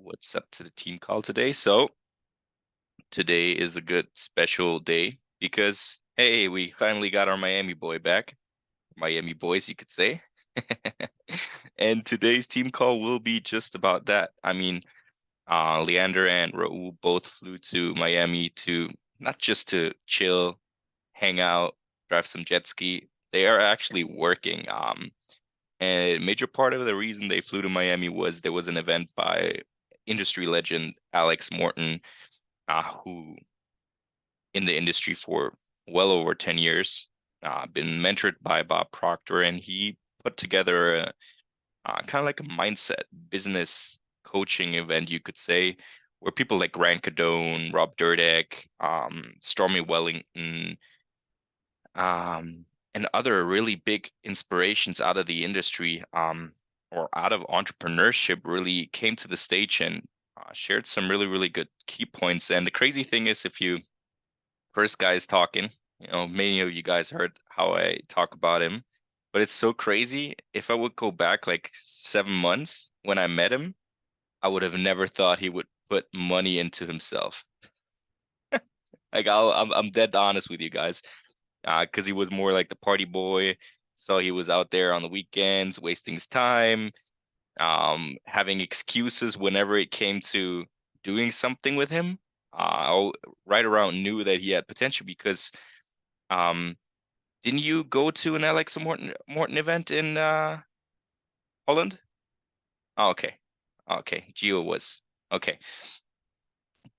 what's up to the team call today. So today is a good special day because hey, we finally got our Miami boy back. Miami boys, you could say. And today's team call will be just about that. Leander and Raul both flew to Miami to not just to chill, hang out, drive some jet ski. They are actually working. And a major part of the reason they flew to Miami was there was an event by industry legend Alex Morton, who in the industry for well over 10 years, been mentored by Bob Proctor, and he put together a kind of like a mindset business coaching event, you could say, where people like Grant Cardone, Rob Dyrdek, Stormy Wellington, and other really big inspirations out of the industry, or out of entrepreneurship really came to the stage and shared some really, really good key points. And the crazy thing is, if you first guy's talking, many of you guys heard how I talk about him, but it's so crazy. If I would go back like 7 months when I met him, I would have never thought he would put money into himself. Like I'm dead honest with you guys, because he was more like the party boy. So he was out there on the weekends, wasting his time, having excuses whenever it came to doing something with him. Right around knew that he had potential because, um, didn't you go to an Alex Morton event in Holland? Oh, okay, okay, Gio was okay,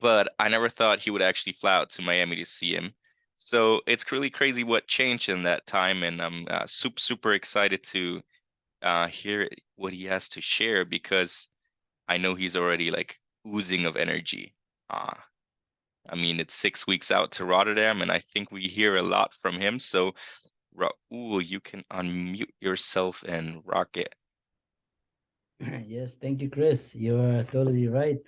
but I never thought he would actually fly out to Miami to see him. So it's really crazy what changed in that time, and I'm super excited to hear what he has to share because I know he's already like oozing of energy. Uh, it's 6 weeks out to Rotterdam, and I think we hear a lot from him. So, Raul, you can unmute yourself and rock it. Yes, thank you, Chris. You are totally right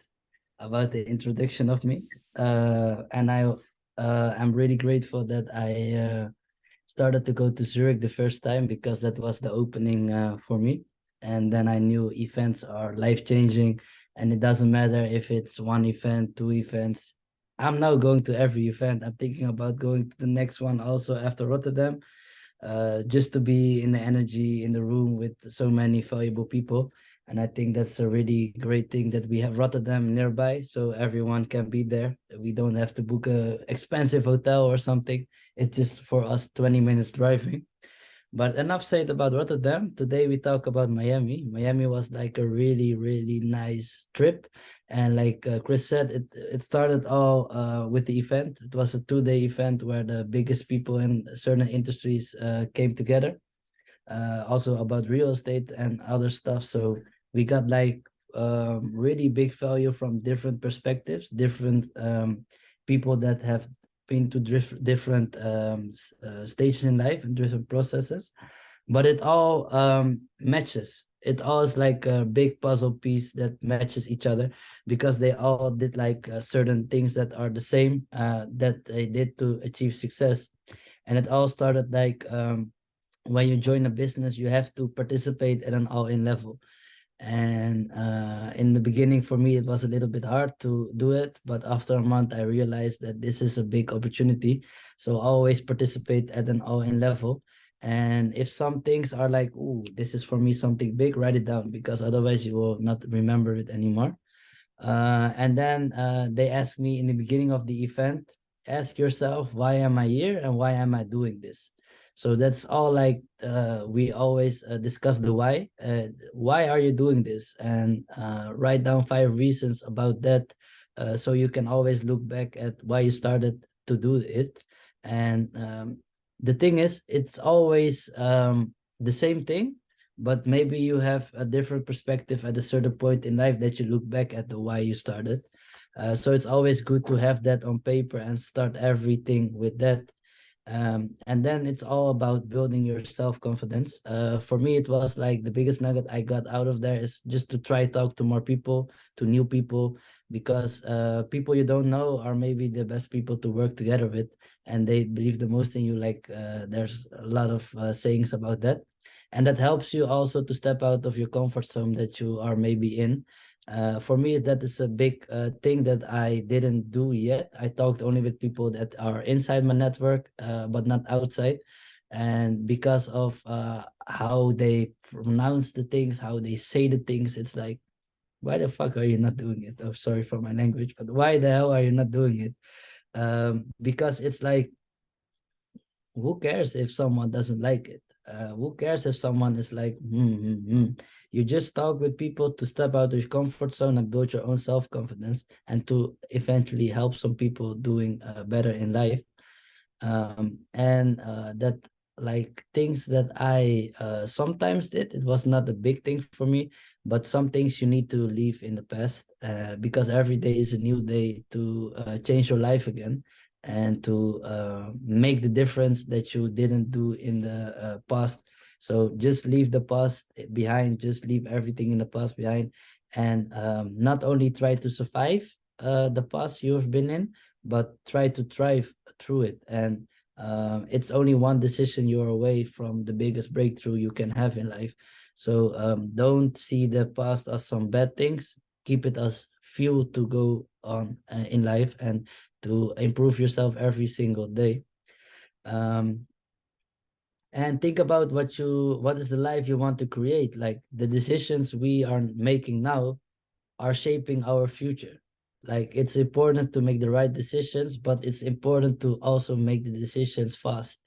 about the introduction of me. And I'm really grateful that I started to go to Zurich the first time because that was the opening for me. And then I knew events are life-changing, and it doesn't matter if it's one event, two events. I'm now going to every event. I'm thinking about going to the next one also after Rotterdam, just to be in the energy in the room with so many valuable people. And I think that's a really great thing that we have Rotterdam nearby, so everyone can be there. We don't have to book a expensive hotel or something. It's just for us 20 minutes driving. But enough said about Rotterdam. Today we talk about Miami. Miami was like a really, really nice trip. And like Chris said, it started all with the event. It was a 2-day event where the biggest people in certain industries came together. Also about real estate and other stuff. So we got like really big value from different perspectives, different people that have been to different stages in life and different processes, but it all matches. It all is like a big puzzle piece that matches each other because they all did like certain things that are the same that they did to achieve success. And it all started like when you join a business, you have to participate at an all-in level. And in the beginning, for me, it was a little bit hard to do it. But after a month, I realized that this is a big opportunity. So always participate at an all-in level. And if some things are like, "Ooh, this is for me something big," write it down because otherwise you will not remember it anymore. And then they asked me in the beginning of the event, ask yourself, why am I here and why am I doing this? So that's all like we always discuss the why. Why are you doing this? And write down 5 reasons about that, so you can always look back at why you started to do it. And the thing is, it's always the same thing, but maybe you have a different perspective at a certain point in life that you look back at the why you started. So it's always good to have that on paper and start everything with that. And then it's all about building your self-confidence. For me, it was like the biggest nugget I got out of there is just to try talk to more people, to new people, because people you don't know are maybe the best people to work together with, and they believe the most in you. Like there's a lot of sayings about that. and that helps you also to step out of your comfort zone that you are maybe in. For me, that is a big thing that I didn't do yet. I talked only with people that are inside my network, but not outside. And because of how they pronounce the things, how they say the things, it's like, why the fuck are you not doing it? Oh, sorry for my language, but why the hell are you not doing it? Because it's like, who cares if someone doesn't like it? Who cares if someone is like, You just talk with people to step out of your comfort zone and build your own self-confidence and to eventually help some people doing better in life. And that, like, things that I sometimes did, it was not a big thing for me, but some things you need to leave in the past, because every day is a new day to change your life again and to make the difference that you didn't do in the past. So just leave the past behind, just leave everything in the past behind, and not only try to survive the past you've been in, but try to thrive through it. And it's only one decision you're away from the biggest breakthrough you can have in life. So don't see the past as some bad things. Keep it as fuel to go on in life and to improve yourself every single day. Um, and think about what is the life you want to create. Like, the decisions we are making now are shaping our future. Like, it's important to make the right decisions, but it's important to also make the decisions fast.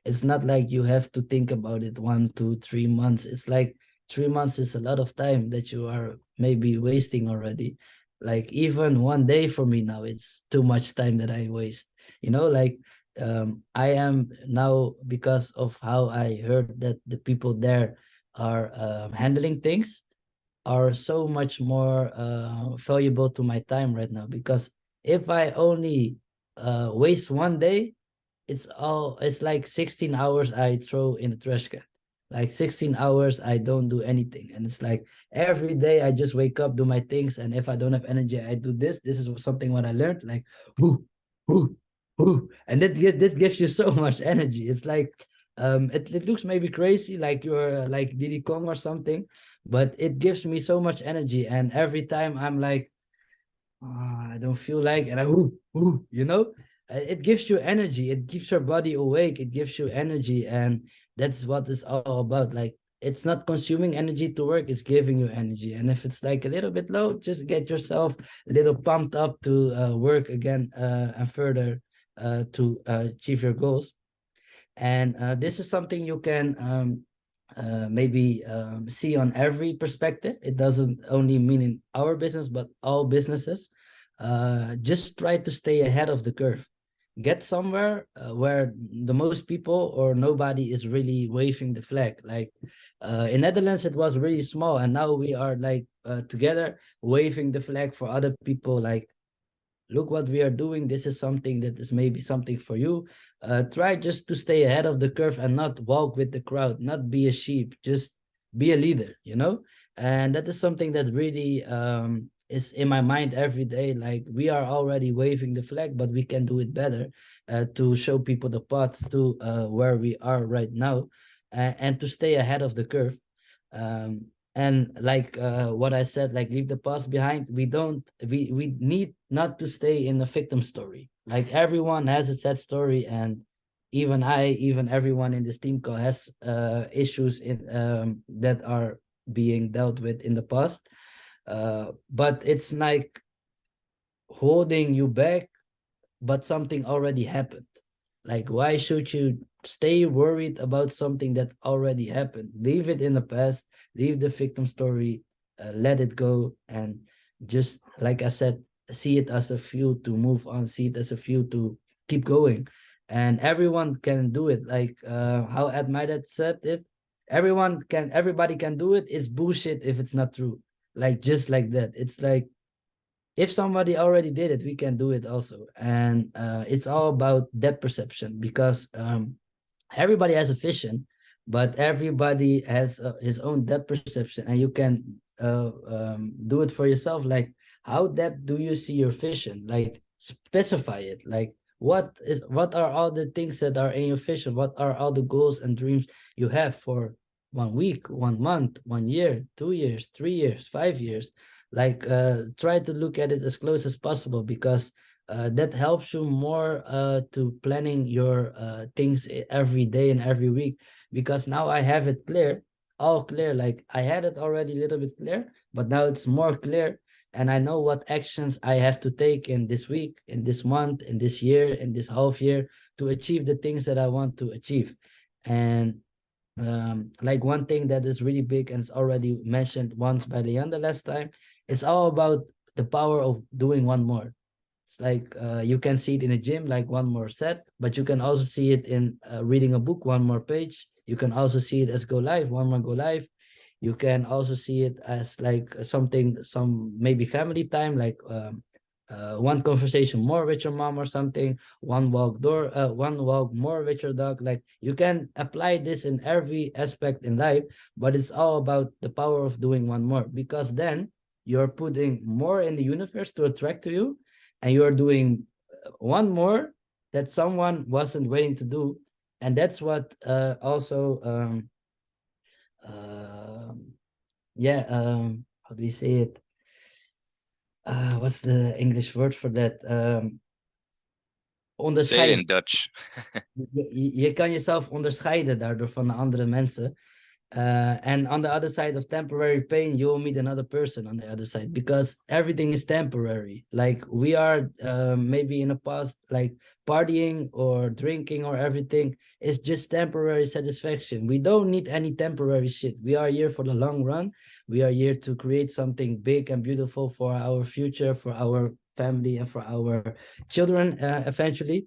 It's not like you have to think about it 1, 2, 3 months. It's like 3 months is a lot of time that you are maybe wasting already. Like, even one day for me now, it's too much time that I waste. Like, I am now, because of how I heard that the people there are handling things, are so much more valuable to my time right now. Because if I only waste one day, it's like 16 hours I throw in the trash can. Like 16 hours I don't do anything. And it's like every day I just wake up, do my things, and if I don't have energy, I do this. This is something what I learned. Like, whoo, whoo, whoo. And this gives you so much energy. It's like it looks maybe crazy, like you're like Diddy Kong or something, but it gives me so much energy. And every time I'm like, I don't feel like, and it gives you energy. It keeps your body awake. It gives you energy, and that's what it's all about. Like, it's not consuming energy to work; it's giving you energy. And if it's like a little bit low, just get yourself a little pumped up to work again and further to achieve your goals. And this is something you can maybe see on every perspective. It doesn't only mean in our business, but all businesses. Just try to stay ahead of the curve. Get somewhere where the most people or nobody is really waving the flag. Like in Netherlands, it was really small, and now we are like together waving the flag for other people. Like, look what we are doing. This is something that is maybe something for you. Try just to stay ahead of the curve and not walk with the crowd, not be a sheep, just be a leader. And that is something that really is in my mind every day. Like, we are already waving the flag, but we can do it better to show people the path to where we are right now, and to stay ahead of the curve. um, and like what I said, like, leave the past behind. We need not to stay in the victim story. Like, everyone has a sad story, and even everyone in this team call has issues in that are being dealt with in the past. But it's like holding you back, but something already happened. Like, why should you stay worried about something that already happened? Leave it in the past, leave the victim story, let it go, and just, like I said, see it as a fuel to move on, see it as a fuel to keep going. And everyone can do it. Like how Ed Midat said it, everybody can do it. It's bullshit if it's not true. Like, just like that. It's like, if somebody already did it, we can do it also. And it's all about depth perception, because everybody has a vision, but everybody has his own depth perception, and you can do it for yourself. Like, how depth do you see your vision? Like, specify it. Like, what are all the things that are in your vision? What are all the goals and dreams you have for 1 week, 1 month, 1 year, 2 years, 3 years, 5 years. Like try to look at it as close as possible, because that helps you more to planning your things every day and every week. Because now I have it clear, all clear. Like I had it already a little bit clear, but now it's more clear, and I know what actions I have to take in this week, in this month, in this year, in this half year, to achieve the things that I want to achieve. And like one thing that is really big, and it's already mentioned once by Leander last time, it's all about the power of doing one more. It's like you can see it in a gym, like one more set, but you can also see it in reading a book, one more page. You can also see it as go live, one more go live. You can also see it as like something, some maybe family time, like one conversation more with your mom or something, one walk more with your dog. Like you can apply this in every aspect in life, but it's all about the power of doing one more, because then you're putting more in the universe to attract to you, and you're doing one more that someone wasn't waiting to do. And that's what also yeah, how do you say it, what's the English word for that, Say it onderscheiden. in Dutch. Je kan jezelf onderscheiden daardoor van de andere mensen. And on the other side of temporary pain, you will meet another person on the other side, because everything is temporary. Like we are maybe in the past, like partying or drinking or everything is just temporary satisfaction. We don't need any temporary shit. We are here for the long run. We are here to create something big and beautiful for our future, for our family, and for our children eventually.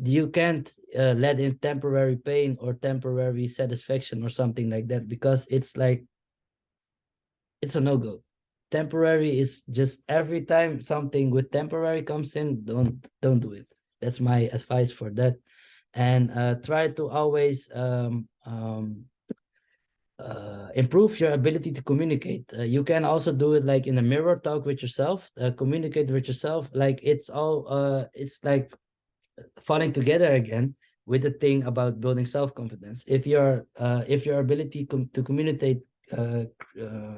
You can't let in temporary pain or temporary satisfaction or something like that, because it's like, it's a no-go. Temporary is just, every time something with temporary comes in, don't do it. That's my advice for that. And try to always improve your ability to communicate. You can also do it like in a mirror, talk with yourself, communicate with yourself. Like it's all it's like falling together again with the thing about building self-confidence. If your ability to communicate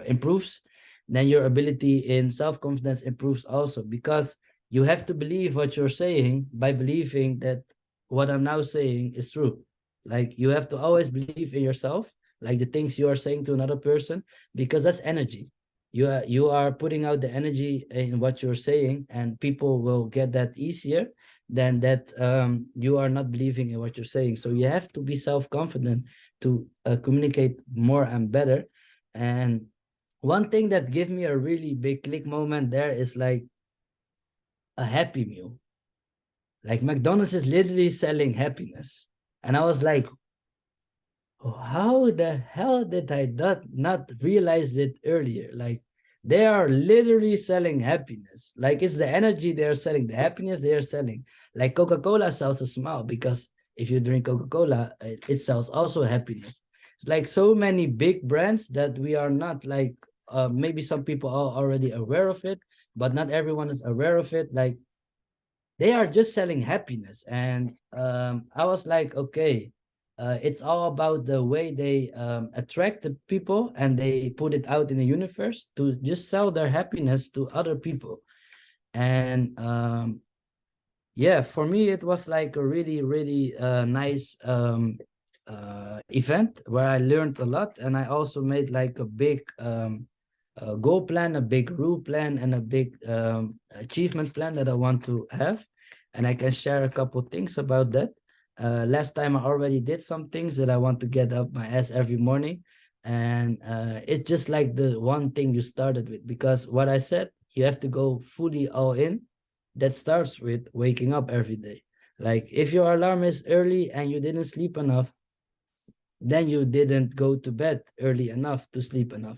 improves, then your ability in self-confidence improves also, because you have to believe what you're saying by believing that what I'm now saying is true. Like you have to always believe in yourself, like the things you are saying to another person, because that's energy. You are putting out the energy in what you're saying, and people will get that easier than that you are not believing in what you're saying. So you have to be self-confident to communicate more and better. And one thing that gave me a really big click moment there is like a Happy Meal. Like McDonald's is literally selling happiness. And I was like, how the hell did I not realize it earlier? Like they are literally selling happiness. Like it's the energy they are selling, the happiness they are selling. Like Coca-Cola sells a smile, because if you drink Coca-Cola, it sells also happiness. It's like so many big brands that we are not like, maybe some people are already aware of it, but not everyone is aware of it. Like they are just selling happiness. And I was like, okay, it's all about the way they attract the people, and they put it out in the universe to just sell their happiness to other people. And yeah, for me it was like a really really nice event where I learned a lot, and I also made like a big goal plan, a big rule plan, and a big achievement plan that I want to have. And I can share a couple things about that. Last time I already did some things that I want to get up my ass every morning. And it's just like the one thing you started with, because what I said, you have to go fully all in. That starts with waking up every day. Like if your alarm is early and you didn't sleep enough, then you didn't go to bed early enough to sleep enough.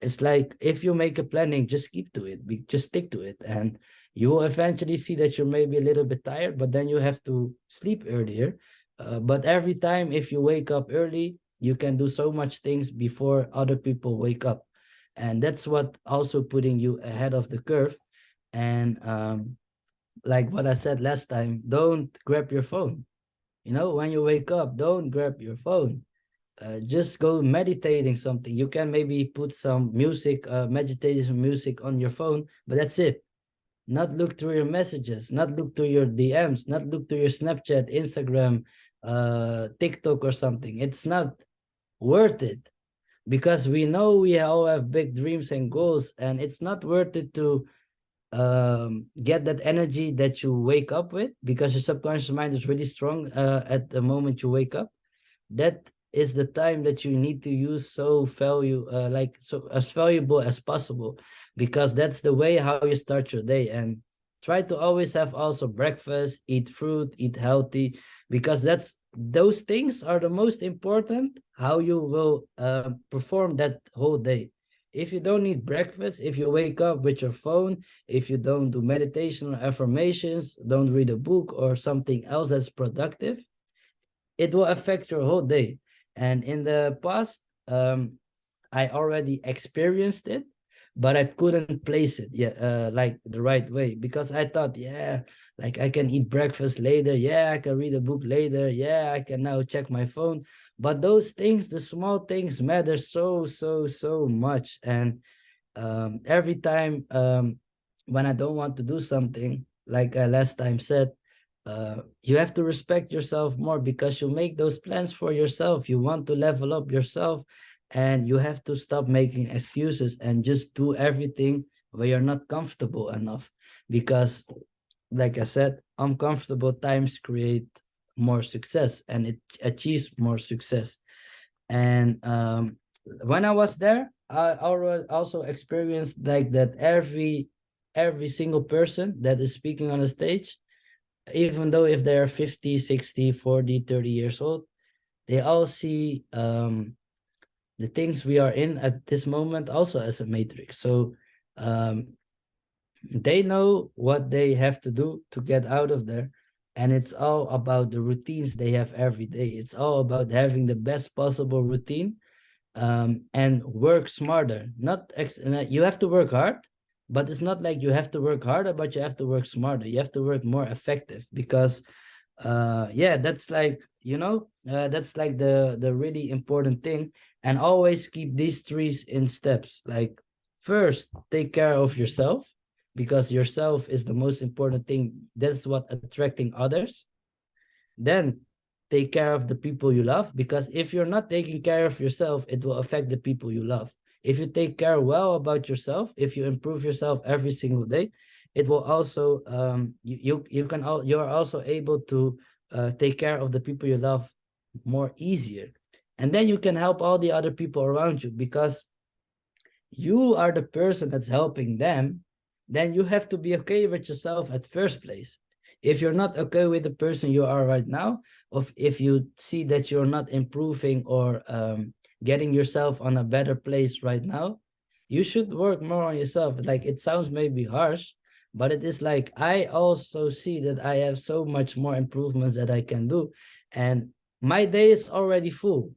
It's like if you make a planning, just keep to it, just stick to it, and you will eventually see that you're maybe a little bit tired, but then you have to sleep earlier. But every time, if you wake up early, you can do so much things before other people wake up. And that's what also putting you ahead of the curve. And like what I said last time, don't grab your phone. When you wake up, don't grab your phone. just go meditating something. You can maybe put some music, meditation music on your phone, but that's it. Not look through your messages, not look through your DMs, not look through your Snapchat, Instagram, TikTok or something. It's not worth it, because we know we all have big dreams and goals, and it's not worth it to get that energy that you wake up with, because your subconscious mind is really strong at the moment you wake up. That is the time that you need to use so as valuable as possible, because that's the way how you start your day. And try to always have also breakfast, eat fruit, eat healthy, because those things are the most important how you will perform that whole day. If you don't need breakfast, if you wake up with your phone, if you don't do meditation or affirmations, don't read a book or something else that's productive, it will affect your whole day. And in the past, I already experienced it, but I couldn't place it yet, like the right way, because I thought, yeah, like I can eat breakfast later. Yeah, I can read a book later. Yeah, I can now check my phone. But those things, the small things matter so, so, so much. And every time when I don't want to do something, like I last time said, you have to respect yourself more, because you make those plans for yourself. You want to level up yourself, and you have to stop making excuses and just do everything where you're not comfortable enough. Because, like I said, uncomfortable times create more success, and it achieves more success. And when I was there, I already also experienced like that every single person that is speaking on the stage, even though if they're 50, 60, 40, 30 years old, they all see the things we are in at this moment also as a matrix. So they know what they have to do to get out of there. And it's all about the routines they have every day. It's all about having the best possible routine, and work smarter. You have to work hard, but it's not like you have to work harder, but you have to work smarter. You have to work more effective, because yeah, that's like, that's like the really important thing. And always keep these trees in steps. Like, first, take care of yourself, because yourself is the most important thing. That's what attracting others. Then take care of the people you love, because if you're not taking care of yourself, it will affect the people you love. If you take care well about yourself, if you improve yourself every single day, it will also you're also able to take care of the people you love more easier. And then you can help all the other people around you, because you are the person that's helping them. Then you have to be okay with yourself at first place. If you're not okay with the person you are right now, or if you see that you're not improving or getting yourself on a better place right now, you should work more on yourself. Like, it sounds maybe harsh, but it is like, I also see that I have so much more improvements that I can do, and my day is already full,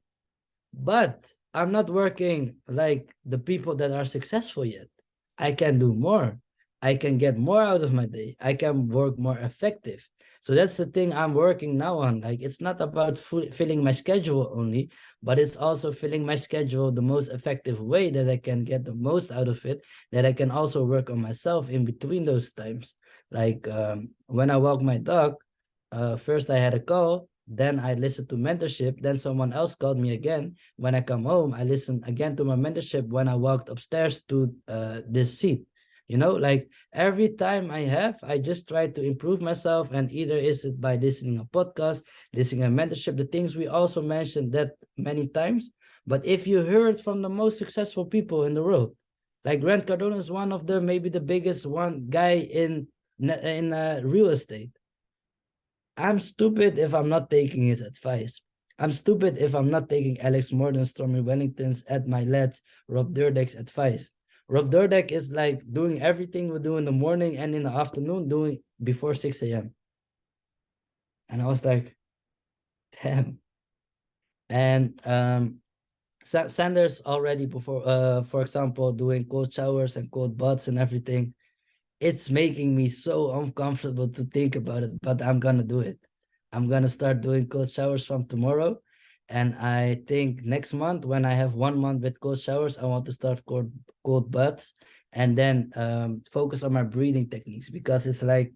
but I'm not working like the people that are successful yet. I can do more. I can get more out of my day. I can work more effective. So that's the thing I'm working now on. Like, it's not about filling my schedule only, but it's also filling my schedule the most effective way that I can get the most out of it, that I can also work on myself in between those times. Like, when I walk my dog, first I had a call, then I listened to mentorship, then someone else called me again. When I come home, I listen again to my mentorship when I walked upstairs to this seat. Like, every time I just try to improve myself, and either is it by listening a podcast, listening a mentorship, the things we also mentioned that many times. But if you heard from the most successful people in the world, like Grant Cardone is one of the maybe the biggest one guy in real estate. I'm stupid if I'm not taking his advice. I'm stupid if I'm not taking Alex Morgan, Stormy Wellington's, Ed Milet's, Rob Dyrdek's advice. Rob Dyrdek is like doing everything we do in the morning and in the afternoon, doing before 6 a.m. And I was like, damn. And Sanders already before, for example, doing cold showers and cold baths and everything. It's making me so uncomfortable to think about it, but I'm gonna do it. I'm gonna start doing cold showers from tomorrow, And I think next month, when I have 1 month with cold showers, I want to start cold baths, and then focus on my breathing techniques, because it's like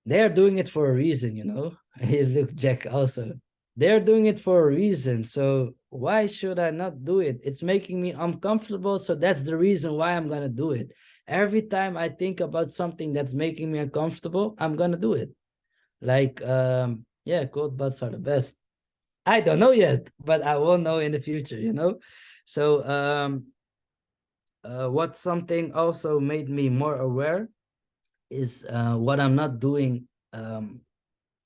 they're doing it for a reason, you know. Hey, look, Jack, also. They're doing it for a reason. So why should I not do it? It's making me uncomfortable. So that's the reason why I'm going to do it. Every time I think about something that's making me uncomfortable, I'm going to do it. Like, yeah, cold baths are the best. I don't know yet, but I will know in the future, you know? So, what something also made me more aware is what I'm not doing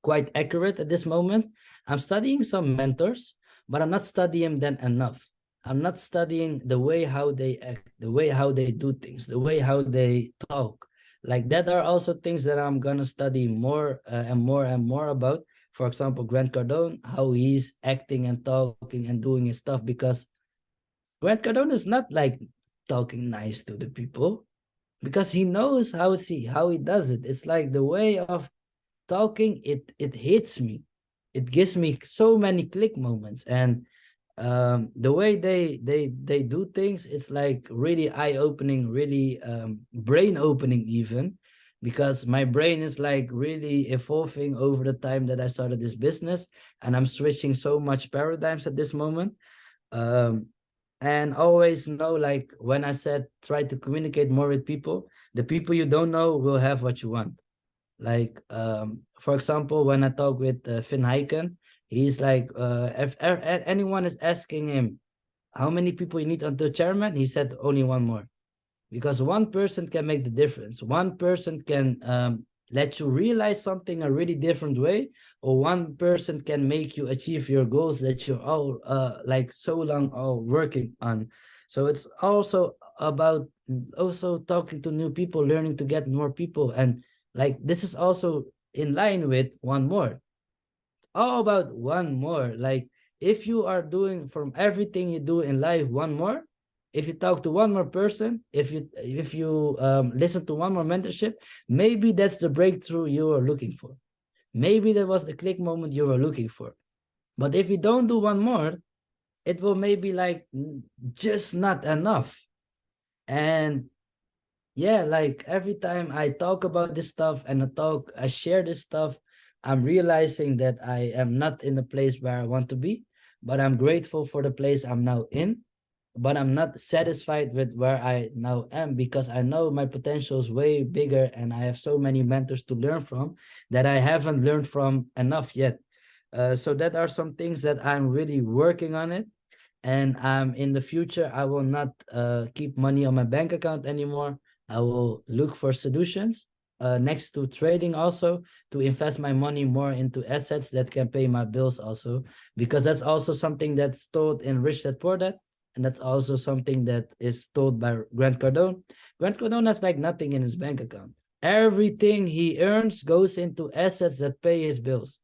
quite accurate at this moment. I'm studying some mentors, but I'm not studying them enough. I'm not studying the way how they act, the way how they do things, the way how they talk. Like that are also things that I'm gonna study more and more and more about. For example, Grant Cardone, how he's acting and talking and doing his stuff, because Grant Cardone is not like talking nice to the people, because he knows how he does it. It's like the way of talking, it hits me. It gives me so many click moments, and the way they do things, it's like really eye-opening, really brain opening even, because my brain is like really evolving over the time that I started this business, and I'm switching so much paradigms at this moment. um and always know, like when I said try to communicate more with people, the people you don't know will have what you want. Like, for example, when I talk with Finn Heiken, he's like, if anyone is asking him how many people you need until chairman, he said only one more, because one person can make the difference. One person can let you realize something a really different way, or one person can make you achieve your goals that you're all like so long all working on. So it's also about also talking to new people, learning to get more people, and like this is also in line with one more. How about one more? Like, if you are doing from everything you do in life one more, if you talk to one more person, if you listen to one more mentorship, maybe that's the breakthrough you are looking for. Maybe that was the click moment you were looking for. But if you don't do one more, it will maybe like just not enough. And yeah, like every time I talk about this stuff and I share this stuff, I'm realizing that I am not in the place where I want to be, but I'm grateful for the place I'm now in. But I'm not satisfied with where I now am, because I know my potential is way bigger and I have so many mentors to learn from that I haven't learned from enough yet. So that are some things that I'm really working on it. And in the future, I will not keep money on my bank account anymore. I will look for solutions next to trading, also to invest my money more into assets that can pay my bills also, because that's also something that's taught in Rich Dad Poor Dad, and that's also something that is taught by Grant Cardone. Grant Cardone has like nothing in his bank account. Everything he earns goes into assets that pay his bills,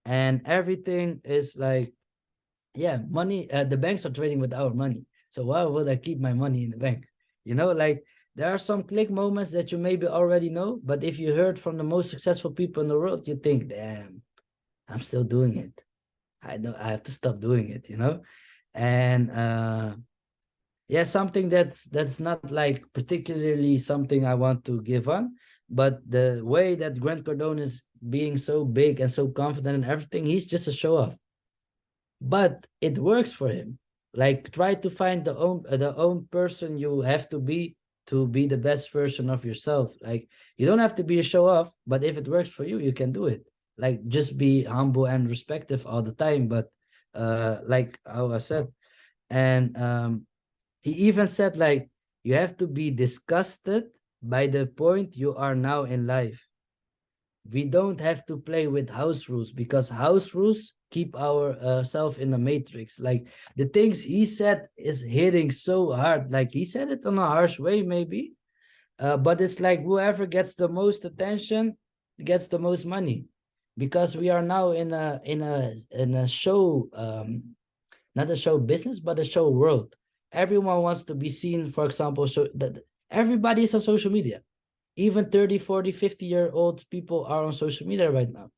and everything is like, yeah, money. The banks are trading with our money, so why would I keep my money in the bank? You know, like there are some click moments that you maybe already know, but if you heard from the most successful people in the world, you think, damn, I'm still doing it. I know I have to stop doing it, you know. And yeah, something that's not like particularly something I want to give on, but the way that Grant Cardone is being so big and so confident in everything, he's just a show off, but it works for him. Like, try to find the own person you have to be the best version of yourself. Like, you don't have to be a show off, but if it works for you, you can do it. Like, just be humble and respectful all the time, but like how I said. And he even said, like, you have to be disgusted by the point you are now in life. We don't have to play with house rules, because house rules keep our self in the matrix. Like, the things he said is hitting so hard. Like, he said it in a harsh way maybe, but it's like whoever gets the most attention gets the most money, because we are now in a show, not a show business, but a show world. Everyone wants to be seen. For example, so that everybody is on social media. Even 30, 40, 50-year-old people are on social media right now.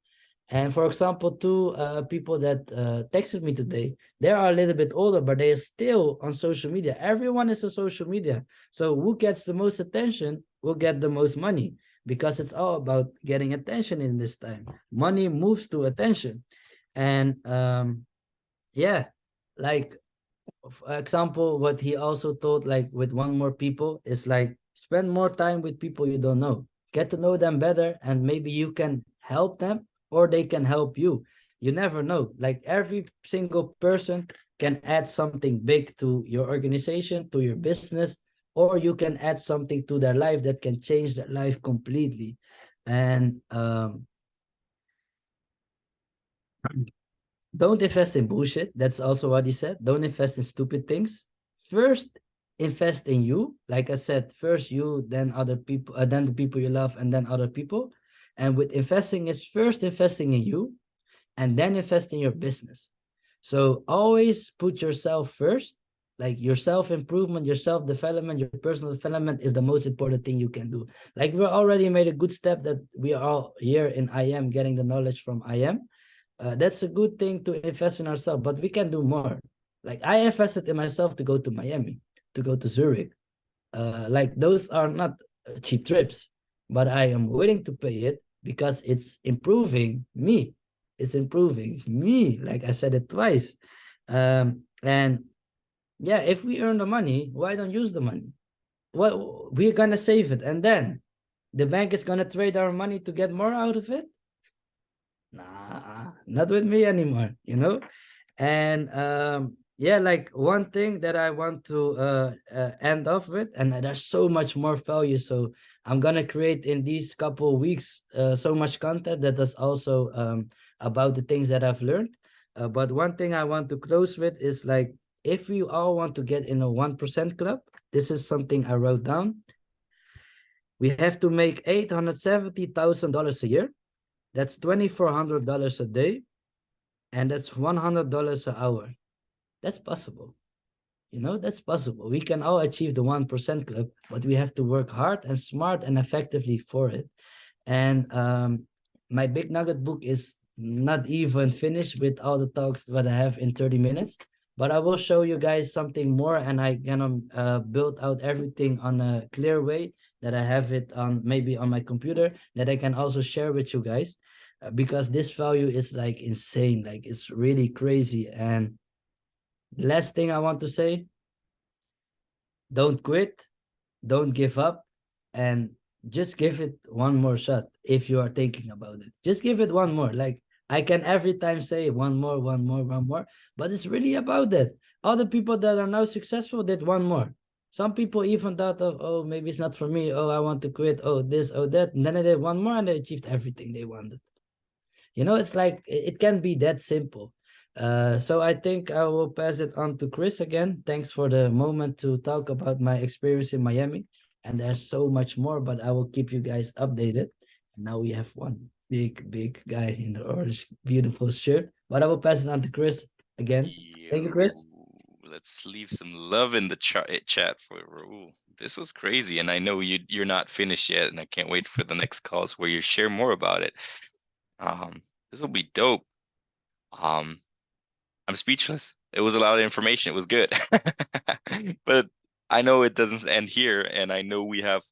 And for example, two people that texted me today, they are a little bit older, but they are still on social media. Everyone is on social media. So who gets the most attention will get the most money, because it's all about getting attention in this time. Money moves to attention. And yeah, like for example, what he also told, like with one more people, is like spend more time with people you don't know, get to know them better, and maybe you can help them or they can help you. You never know, like every single person can add something big to your organization, to your business, or you can add something to their life that can change their life completely. And don't invest in bullshit. That's also what he said. Don't invest in stupid things. First, invest in you. Like I said, first you, then other people, then the people you love, and then other people. And with investing is first investing in you, and then invest in your business. So always put yourself first. Like your self improvement, your self development, your personal development is the most important thing you can do. Like we already made a good step that we are all here in IM getting the knowledge from IM. That's a good thing to invest in ourselves, but we can do more. Like I invested in myself to go to Miami, to go to Zurich. Like those are not cheap trips, but I am willing to pay it because it's improving me. It's improving me. Like I said it twice. And yeah, if we earn the money, why don't use the money? Well, we're gonna save it, and then the bank is gonna trade our money to get more out of it. Nah, not with me anymore, you know? And yeah, like one thing that I want to end off with, and there's so much more value. So I'm gonna create in these couple of weeks so much content that is also about the things that I've learned. But one thing I want to close with is like, if we all want to get in a 1% club, this is something I wrote down. We have to make $870,000 a year. That's $2,400 a day, and that's $100 an hour. That's possible. You know, that's possible. We can all achieve the 1% club, but we have to work hard and smart and effectively for it. And my big nugget book is not even finished with all the talks that I have in 30 minutes, but I will show you guys something more, and I can build out everything on a clear way that I have it on maybe on my computer that I can also share with you guys, because this value is like insane, like it's really crazy. And last thing I want to say, don't quit, don't give up, and just give it one more shot. If you are thinking about it, just give it one more. Like I can every time say one more, one more, one more, but it's really about that. Other people that are now successful did one more. Some people even thought of, oh, maybe it's not for me, oh, I want to quit, oh, this, oh, that, and then they did one more and they achieved everything they wanted. You know, it's like it can be that simple. So I think I will pass it on to Chris again. Thanks for the moment to talk about my experience in Miami. And there's so much more, but I will keep you guys updated. And now we have one big, big guy in the orange, beautiful shirt. But I will pass it on to Chris again. Thank you, Yo, Chris. let's leave some love in the chat for Raul. This was crazy, and I know you're not finished yet, and I can't wait for the next calls where you share more about it. This will be dope. Um, I'm speechless. It was a lot of information. It was good. But I know it doesn't end here, and I know we have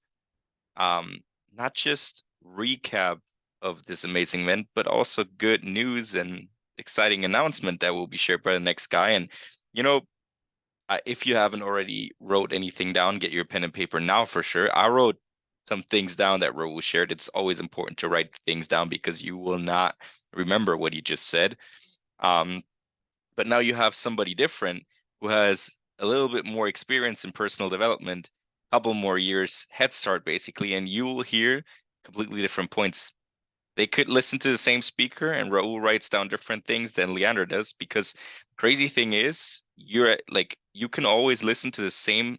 not just recap of this amazing event, but also good news and exciting announcement that will be shared by the next guy. And you know, if you haven't already wrote anything down, get your pen and paper now for sure. I wrote some things down that Raul shared. It's always important to write things down because you will not remember what he just said. But now you have somebody different who has a little bit more experience in personal development, a couple more years head start basically, and you will hear completely different points. They could listen to the same speaker and Raul writes down different things than Leander does, because crazy thing is you're like you can always listen to the same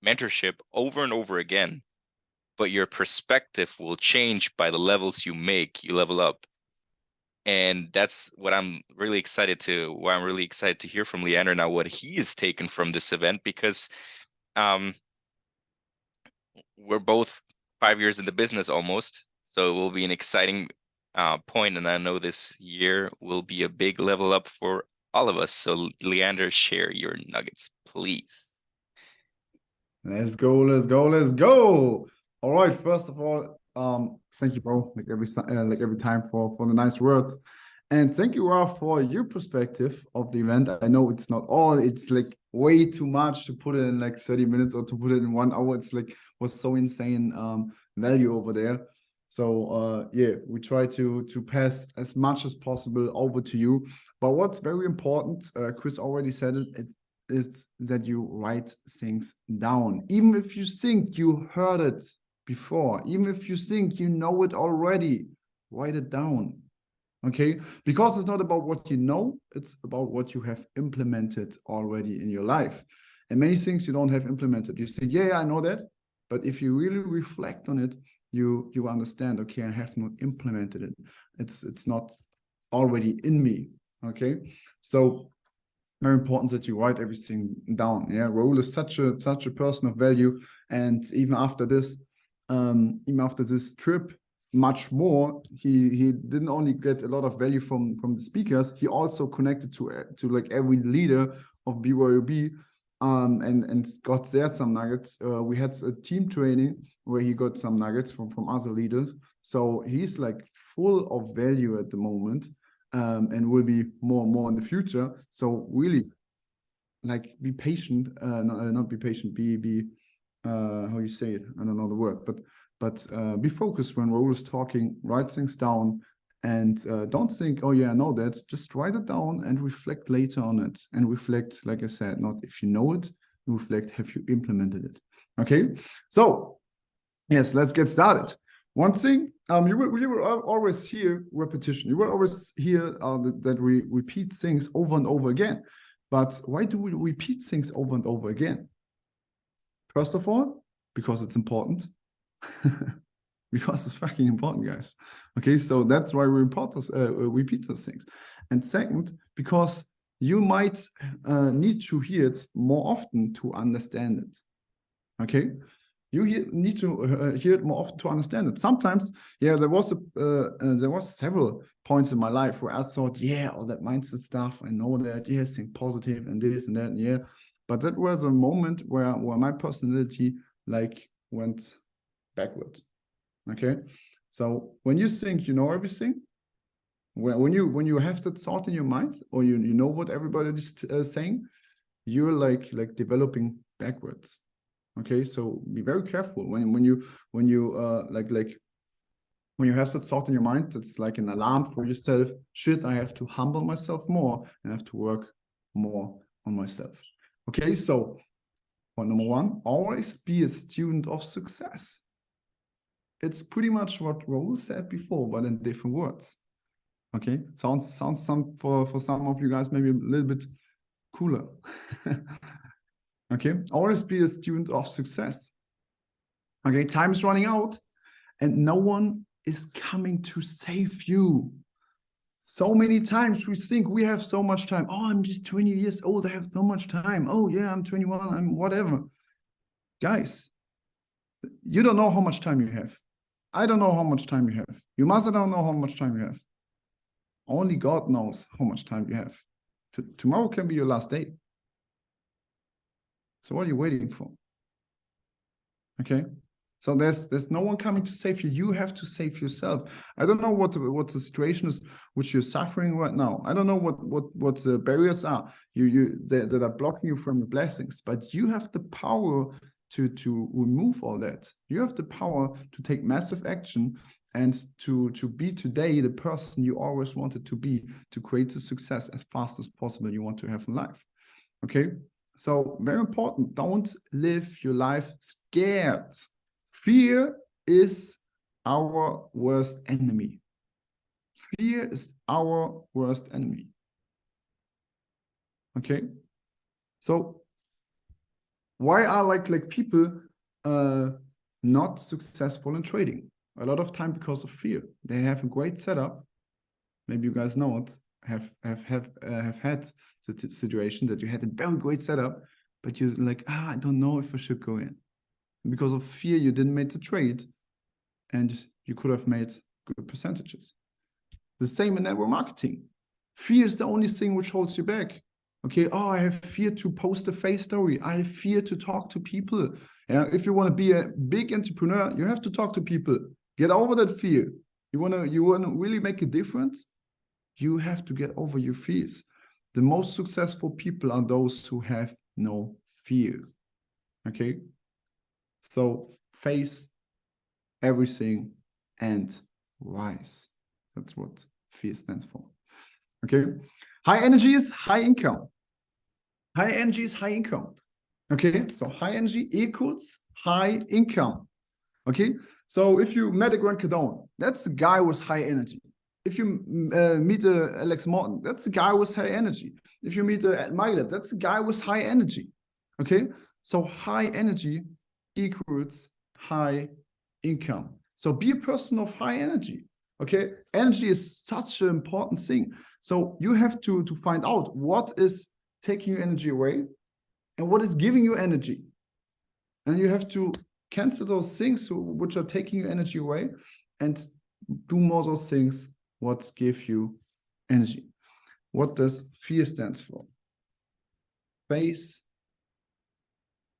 mentorship over and over again, but your perspective will change by the levels you make, you level up. And that's what I'm really excited to, why I'm really excited to hear from Leander now, what he is taken from this event, because um, we're both 5 years in the business almost. So it will be an exciting point, and I know this year will be a big level up for all of us. So, Leander, share your nuggets, please. Let's go, let's go, let's go. All right, first of all, thank you, bro, like every time for the nice words. And thank you, Ralph, for your perspective of the event. I know it's not all, it's like way too much to put it in like 30 minutes or to put it in 1 hour. It's like was so insane value over there. So yeah, we try to pass as much as possible over to you. But what's very important, Chris already said it, is that you write things down. Even if you think you heard it before, even if you think you know it already, write it down. Okay, because it's not about what you know, it's about what you have implemented already in your life. And many things you don't have implemented. You say, yeah, I know that. But if you really reflect on it, you understand, okay, I have not implemented it. It's not already in me. Okay, so very important that you write everything down. Yeah, Raul is such a person of value, and even after this trip, much more. He didn't only get a lot of value from the speakers. He also connected to like every leader of BYOB, and got there some nuggets. We had a team training where he got some nuggets from other leaders. So he's like full of value at the moment. And will be more and more in the future. So really, like, be patient. Not be patient. Be how you say it? I don't know the word, but be focused when Raul is talking. Write things down, and don't think, oh yeah, I know that. Just write it down and reflect later on it. And reflect, like I said, not if you know it. Reflect, have you implemented it? Okay. So yes, let's get started. One thing, you will always hear repetition. You will always hear that we repeat things over and over again. But why do we repeat things over and over again? First of all, because it's important. Because it's fucking important, guys. Okay, so that's why we repeat those things. And second, because you might need to hear it more often to understand it. Okay, you need to hear it more often to understand it. Sometimes, yeah, there was several points in my life where I thought, yeah, all that mindset stuff, I know that, yeah, think positive and this and that, and yeah. But that was a moment where my personality like went backward. Okay, so when you think you know everything, when you have that thought in your mind, or you know what everybody is saying, you're like developing backwards. Okay, so be very careful when you have that thought in your mind. That's like an alarm for yourself. Shit, I have to humble myself more and I have to work more on myself. Okay, so point number 1: always be a student of success. It's pretty much what Raul said before, but in different words. Okay, sounds some for some of you guys maybe a little bit cooler. Okay, always be a student of success. Okay, time is running out and no one is coming to save you. So many times we think we have so much time. Oh, I'm just 20 years old. I have so much time. Oh yeah, I'm 21. I'm whatever. Guys, you don't know how much time you have. I don't know how much time you have. You must don't know how much time you have. Only God knows how much time you have. Tomorrow can be your last day. So what are you waiting for? Okay, so there's no one coming to save you. You have to save yourself. I don't know what the situation is which you're suffering right now. I don't know what the barriers are that are blocking you from your blessings. But you have the power to remove all that. You have the power to take massive action and to be today the person you always wanted to be, to create the success as fast as possible you want to have in life. Okay. So very important, don't live your life scared. Fear is our worst enemy. Fear is our worst enemy. Okay. So why are like people not successful in trading? A lot of time because of fear. They have a great setup. Maybe you guys know it. Have had the situation that you had a very great setup, but you're like, I don't know if I should go in. And because of fear, you didn't make the trade, and you could have made good percentages. The same in network marketing. Fear is the only thing which holds you back. Okay, oh, I have fear to post a face story. I have fear to talk to people. Yeah, if you want to be a big entrepreneur, you have to talk to people. Get over that fear. You wanna really make a difference? You have to get over your fears. The most successful people are those who have no fear. Okay, so face everything and rise. That's what fear stands for. Okay, high energy is high income. High energy is high income. Okay, so high energy equals high income. Okay, so if you met a Grant Cardone, that's a guy with high energy. If you meet Alex Morton, that's a guy with high energy. If you meet Ed Milet, that's a guy with high energy. Okay, so high energy equals high income. So be a person of high energy. Okay, energy is such an important thing. So you have to find out what is taking your energy away and what is giving you energy. And you have to cancel those things which are taking your energy away and do more those things what give you energy. What does fear stands for? Face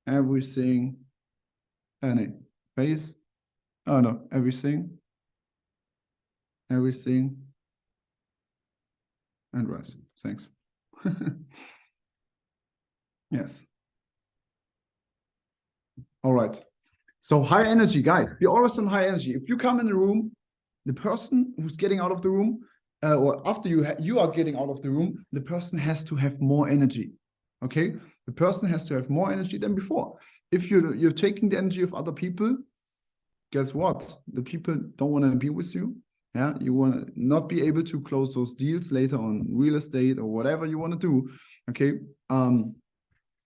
everything. Face. Oh no, everything. Everything. And rise. Thanks. Yes. All right. So high energy, guys. Be always on high energy. If you come in the room, the person who's getting out of the room, or after you are getting out of the room, the person has to have more energy. Okay, the person has to have more energy than before. If you're taking the energy of other people, guess what? The people don't want to be with you. Yeah, you want to not be able to close those deals later on real estate or whatever you want to do. Okay,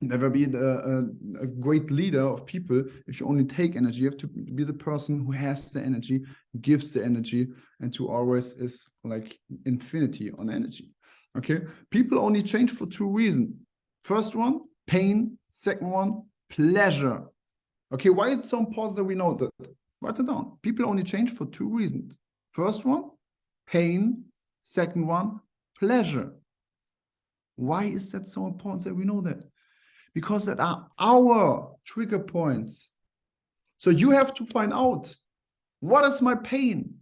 never be a great leader of people if you only take energy. You have to be the person who has the energy, gives the energy, and to always is like infinity on energy. Okay, people only change for two reasons. First one, pain. Second one, pleasure. Okay, why it's so important that we know that? Write it down. People only change for two reasons. First one, pain. Second one, pleasure. Why is that so important that we know that? Because that are our trigger points. So you have to find out, what is my pain?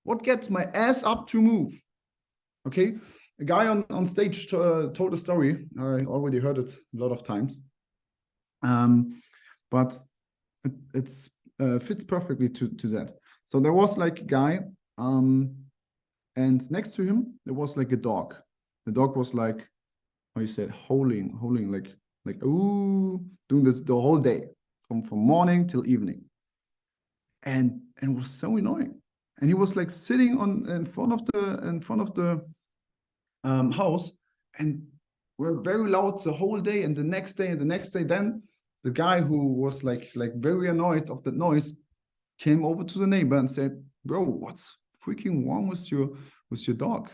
What gets my ass up to move? Okay, a guy on stage told a story. I already heard it a lot of times. But it fits perfectly to that. So there was like a guy, and next to him, there was like a dog. The dog was like, how you said, howling, like ooh, doing this the whole day from morning till evening, and it was so annoying. And he was like sitting in front of the house, and were very loud the whole day, and the next day and the next day. Then the guy who was like very annoyed of that noise came over to the neighbor and said, "Bro, what's freaking wrong with your dog?"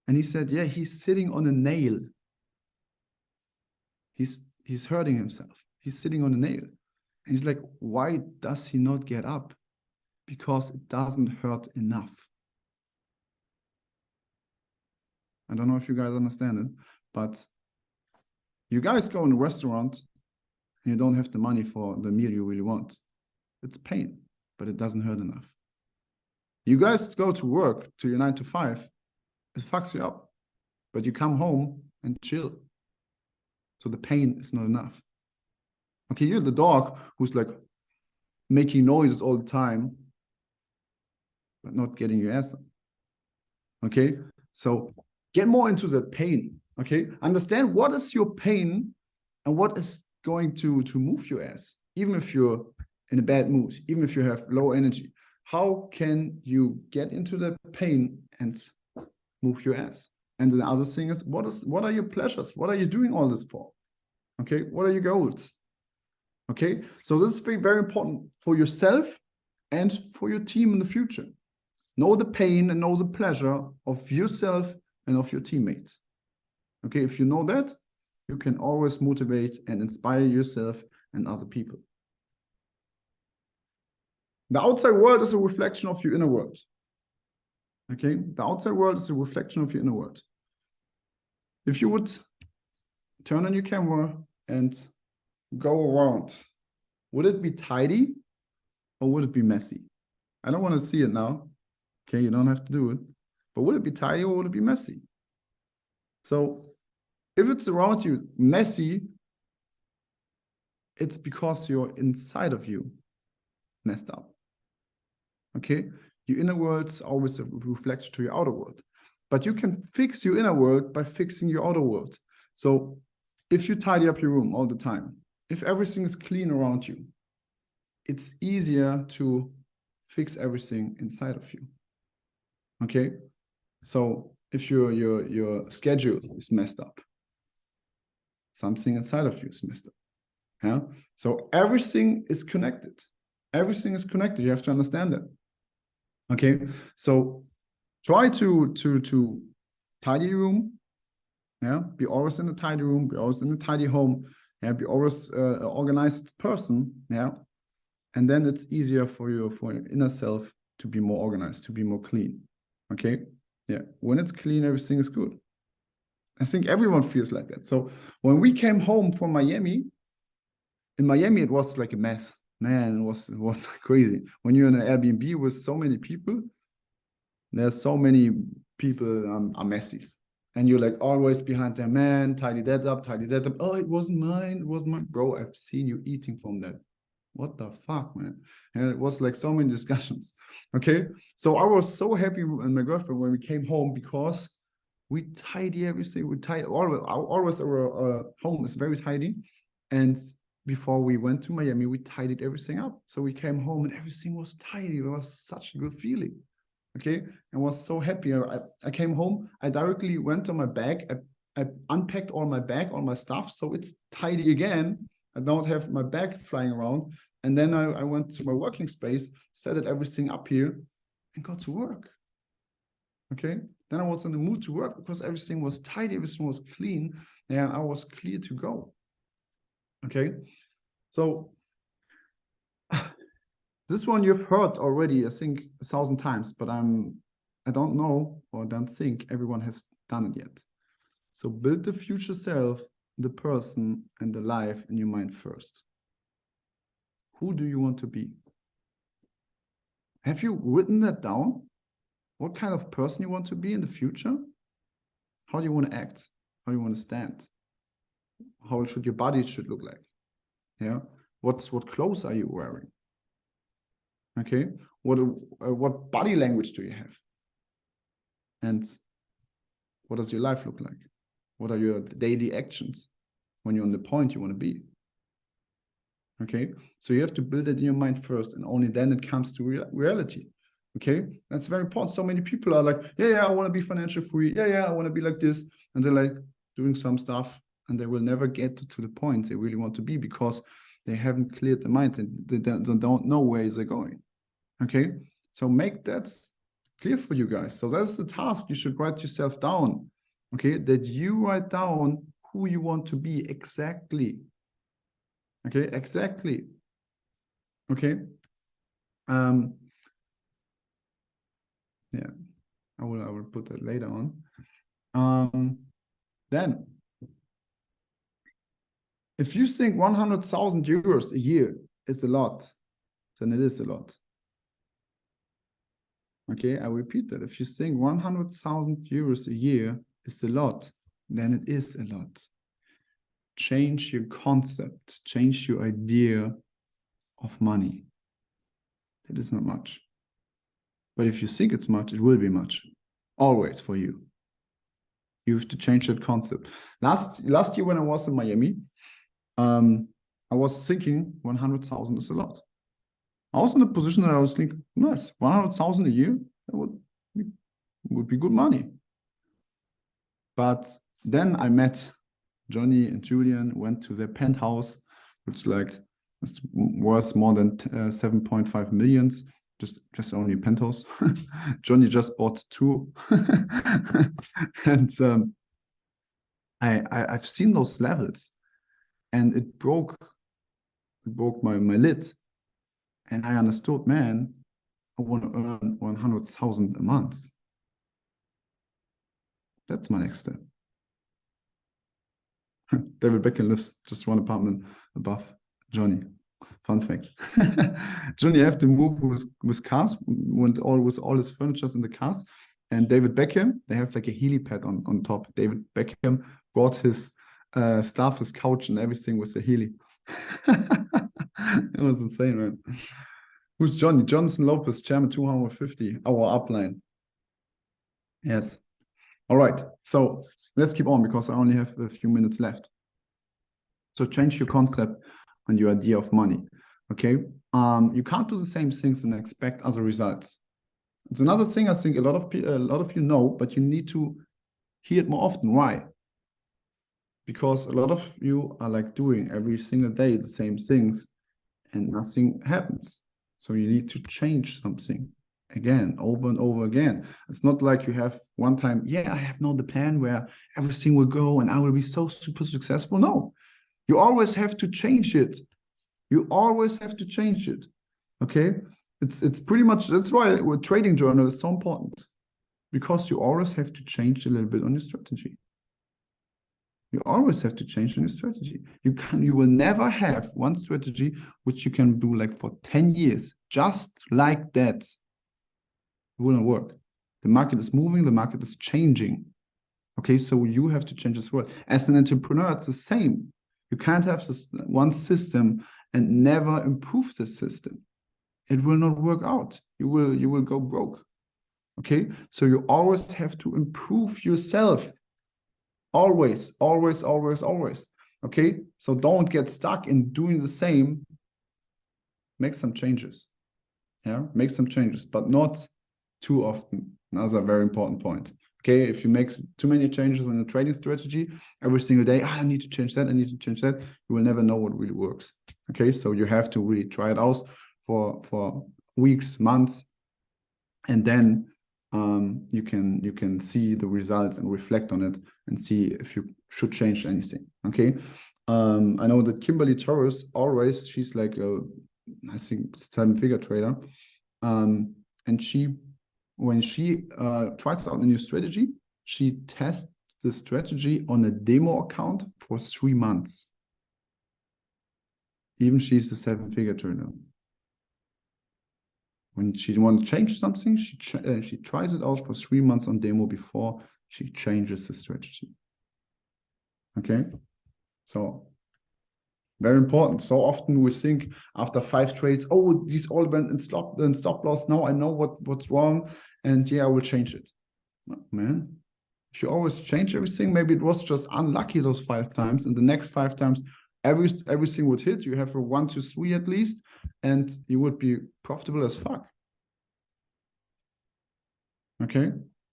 And he said, "Yeah, he's sitting on a nail. He's hurting himself. He's sitting on a nail." And he's like, "Why does he not get up?" Because it doesn't hurt enough. I don't know if you guys understand it, but you guys go in a restaurant and you don't have the money for the meal you really want. It's pain, but it doesn't hurt enough. You guys go to work to your 9 to 5, it fucks you up, but you come home and chill. So the pain is not enough. Okay, you're the dog who's like making noises all the time, but not getting your ass up. Okay, so get more into the pain. Okay, understand what is your pain and what is going to move your ass, even if you're in a bad mood, even if you have low energy. How can you get into the pain and move your ass? And the other thing is, what are your pleasures? What are you doing all this for? Okay, what are your goals? Okay, so this is very important for yourself and for your team in the future. Know the pain and know the pleasure of yourself and of your teammates. Okay, if you know that, you can always motivate and inspire yourself and other people. The outside world is a reflection of your inner world. Okay, the outside world is a reflection of your inner world. If you would turn on your camera and go around, would it be tidy or would it be messy? I don't want to see it now. Okay, you don't have to do it. But would it be tidy or would it be messy? So if it's around you messy, it's because you're inside of you messed up. Okay, your inner world's always a reflection to your outer world. But you can fix your inner world by fixing your outer world. So if you tidy up your room all the time, if everything is clean around you, it's easier to fix everything inside of you. Okay, so if your schedule is messed up, something inside of you is messed up. Yeah, so everything is connected. Everything is connected. You have to understand that. Okay, so try to tidy your room. Yeah, be always in a tidy room. Be always in a tidy home. Yeah, be always an organized person. Yeah, and then it's easier for your inner self to be more organized, to be more clean. Okay, yeah, when it's clean, everything is good. I think everyone feels like that. So when we came home from Miami, in Miami it was like a mess. Man, it was crazy. When you're in an Airbnb with so many people, there's so many people are messies. And you're like always behind them, man, tidy that up, tidy that up. Oh, it wasn't mine, it wasn't mine. Bro, I've seen you eating from that. What the fuck, man? And it was like so many discussions. Okay, so I was so happy and my girlfriend when we came home because we tidy everything. We tidy always our home is very tidy. And before we went to Miami, we tidied everything up. So we came home and everything was tidy. It was such a good feeling. Okay, I was so happy. I came home. I directly went to my bag. I unpacked all my bag, all my stuff, so it's tidy again. I don't have my bag flying around. And then I went to my working space, set it everything up here, and got to work. Okay, then I was in the mood to work because everything was tidy, everything was clean, and I was clear to go. Okay, so this one you've heard already, I think 1,000 times, but I don't know or don't think everyone has done it yet. So build the future self, the person and the life in your mind first. Who do you want to be? Have you written that down? What kind of person you want to be in the future? How do you want to act? How do you want to stand? How should your body should look like? Yeah. What clothes are you wearing? Okay. What body language do you have? And what does your life look like? What are your daily actions when you're on the point you want to be? Okay, so you have to build it in your mind first, and only then it comes to reality. Okay, that's very important. So many people are like, yeah, I want to be financial free. Yeah, I want to be like this, and they're like doing some stuff, and they will never get to the point they really want to be because they haven't cleared the mind and they don't know where they're going. Okay, so make that clear for you guys. So that's the task. You should write yourself down. Okay, that you write down who you want to be exactly. Okay, exactly. Okay. Yeah, I will put that later on. Then if you think 100,000 euros a year is a lot, then it is a lot. Okay, I repeat that. If you think 100,000 euros a year is a lot, then it is a lot. Change your concept, change your idea of money. It is not much. But if you think it's much, it will be much. Always for you. You have to change that concept. Last year when I was in Miami, I was thinking 100,000 is a lot. I was in a position that I was thinking, nice, 100,000 a year, that would be good money. But then I met Johnny and Julian, went to their penthouse, which like is worth more than 7.5 millions. Just only a penthouse. Johnny just bought 2. And I've seen those levels, and it broke my lid. And I understood, man, I want to earn 100,000 a month. That's my next step. David Beckham lives just one apartment above Johnny. Fun fact. Johnny have to move with cars, with all his furniture in the cars. And David Beckham, they have like a helipad on top. David Beckham brought his stuff, his couch and everything with a heli. It was insane, man. Who's Johnny? Jonathan Lopez, chairman 250, our upline. Yes. All right. So let's keep on because I only have a few minutes left. So change your concept and your idea of money. Okay. You can't do the same things and expect other results. It's another thing I think a lot of you know, but you need to hear it more often. Why? Because a lot of you are like doing every single day the same things and nothing happens. So you need to change something again, over and over again. It's not like you have one time, yeah, I have now the plan where everything will go and I will be so super successful. No, you always have to change it. You always have to change it. Okay. It's pretty much, that's why a trading journal is so important, because you always have to change a little bit on your strategy. You always have to change on your strategy. You will never have one strategy which you can do like for 10 years, just like that. It will not work. The market is moving, the market is changing. Okay, so you have to change as well. As an entrepreneur, it's the same. You can't have this one system and never improve the system. It will not work out. You will go broke. Okay, so you always have to improve yourself. Always, always, always, always. Okay, so don't get stuck in doing the same. Make some changes. Yeah, make some changes, but not too often. Another very important point. Okay, if you make too many changes in a trading strategy every single day, I need to change that, I need to change that, you will never know what really works. Okay, so you have to really try it out for weeks, months, and then you can see the results and reflect on it and see if you should change anything. Okay, I know that Kimberly Torres always, she's like I think 7-figure trader, and when she tries out a new strategy, she tests the strategy on a demo account for 3 months. Even she's a 7-figure trader. When she wants to change something, she tries it out for 3 months on demo before she changes the strategy. Okay, so very important. So often we think after 5 trades, oh, these all went in stop loss. Now I know what's wrong, and yeah, I will change it. Man, if you always change everything, maybe it was just unlucky those 5 times, and the next 5 times everything would hit. You have a 1, 2, 3 at least, and you would be profitable as fuck. Okay,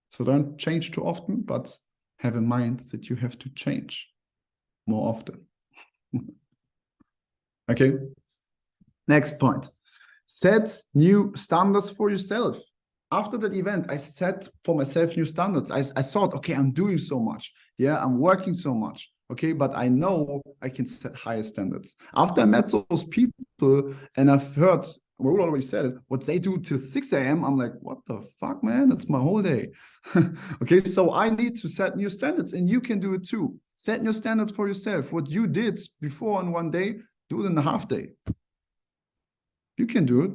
so don't change too often, but have in mind that you have to change more often. Okay, next point. Set new standards for yourself. After that event, I set for myself new standards. I thought, okay, I'm doing so much. Yeah, I'm working so much. Okay, but I know I can set higher standards. After I met those people and I've heard, Raul already said it, what they do till 6 a.m., I'm like, what the fuck, man? That's my whole day. Okay, so I need to set new standards, and you can do it too. Set new standards for yourself. What you did before in one day, do it in a half day. You can do it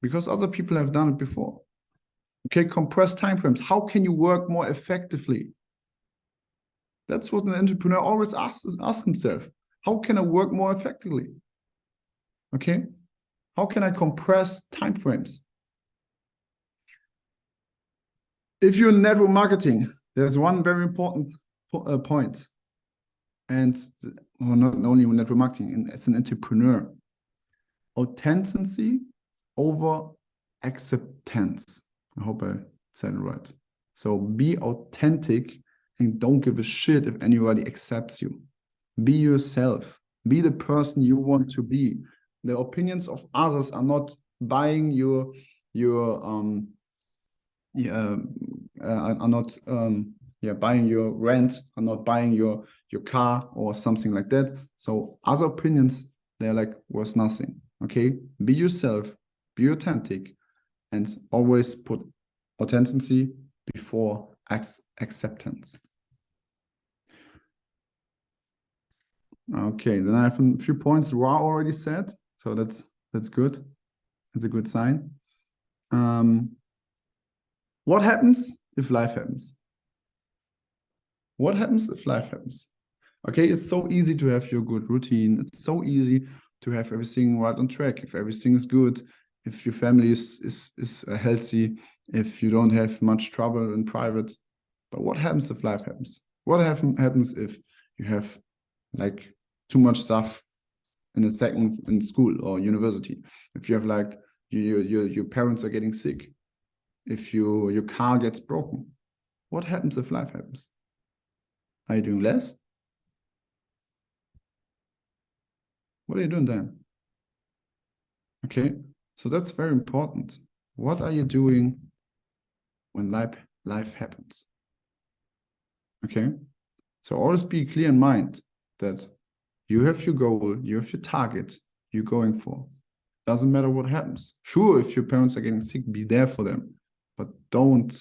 because other people have done it before. Okay, compress timeframes. How can you work more effectively? That's what an entrepreneur always asks himself. How can I work more effectively? Okay, how can I compress timeframes? If you're in network marketing, there's one very important point. And not only in network marketing, as an entrepreneur, authenticity over acceptance. I hope I said it right. So be authentic and don't give a shit if anybody accepts you. Be yourself. Be the person you want to be. The opinions of others are not buying your buying your rent, are not buying your car or something like that. So other opinions, they're like worth nothing. Okay, be yourself, be authentic, and always put authenticity before acceptance. Okay, then I have a few points Ra already said, so that's good. It's a good sign. What happens if life happens? What happens if life happens? Okay, it's so easy to have your good routine. It's so easy to have everything right on track. If everything is good, if your family is healthy, if you don't have much trouble in private. But what happens if life happens? What happens if you have like too much stuff in school or university? If you have like your parents are getting sick, if your car gets broken, what happens if life happens? Are you doing less? What are you doing then? Okay, so that's very important. What are you doing when life happens? Okay, so always be clear in mind that you have your goal, you have your target you're going for. Doesn't matter what happens. Sure, if your parents are getting sick, be there for them, but don't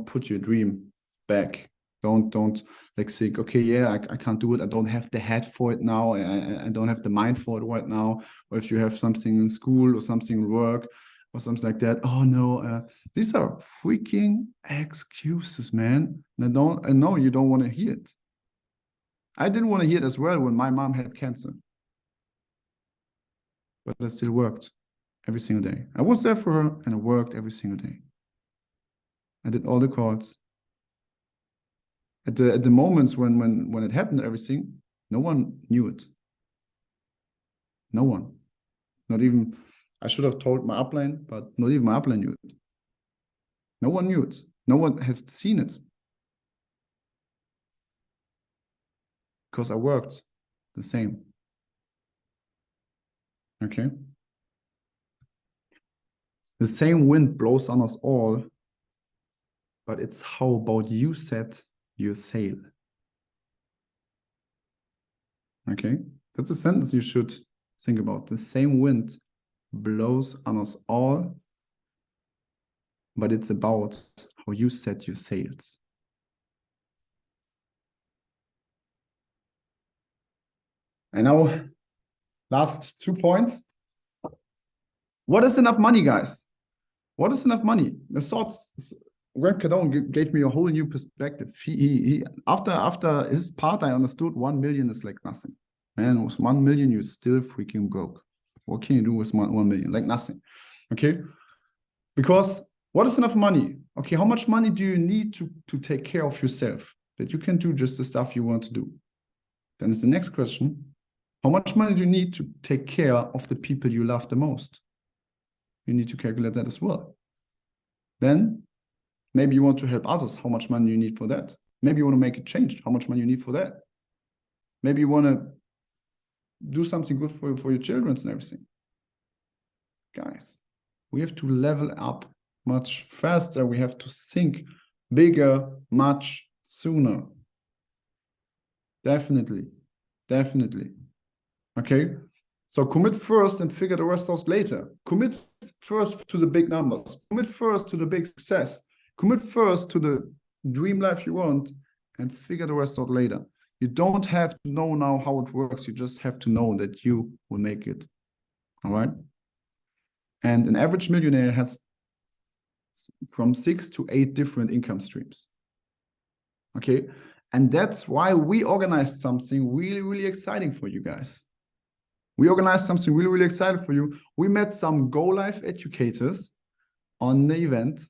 put your dream back. Don't like think, okay, yeah, I can't do it. I don't have the head for it now. I don't have the mind for it right now. Or if you have something in school or something in work or something like that, oh no, these are freaking excuses, man. And I know you don't want to hear it. I didn't want to hear it as well when my mom had cancer. But I still worked every single day. I was there for her and I worked every single day. I did all the calls. At the moments when it happened, everything, no one knew it. No one. Not even, I should have told my upline, but not even my upline knew it. No one knew it. No one has seen it. Because I worked the same. Okay? The same wind blows on us all, but it's how about you set your sail? Okay? That's a sentence you should think about. The same wind blows on us all, but it's about how you set your sails. And now, last 2 points. What is enough money, guys? What is enough money? The thoughts, Grant Cardone gave me a whole new perspective. He after his part, I understood 1 million is like nothing. Man, with 1 million, you're still freaking broke. What can you do with 1 million? Like nothing. Okay? Because what is enough money? Okay, how much money do you need to take care of yourself? That you can do just the stuff you want to do. Then it's the next question. How much money do you need to take care of the people you love the most? You need to calculate that as well. Then maybe you want to help others. How much money you need for that? Maybe you want to make a change. How much money you need for that? Maybe you want to do something good for your children and everything. Guys, we have to level up much faster. We have to think bigger much sooner. Definitely. Okay? So commit first and figure the rest out later. Commit first to the big numbers. Commit first to the big success. Commit first to the dream life you want and figure the rest out later. You don't have to know now how it works. You just have to know that you will make it. All right? And an average millionaire has from 6 to 8 different income streams. Okay? And that's why we organized something really, really exciting for you guys. We organized something really, really exciting for you. We met some Go Live educators on the event.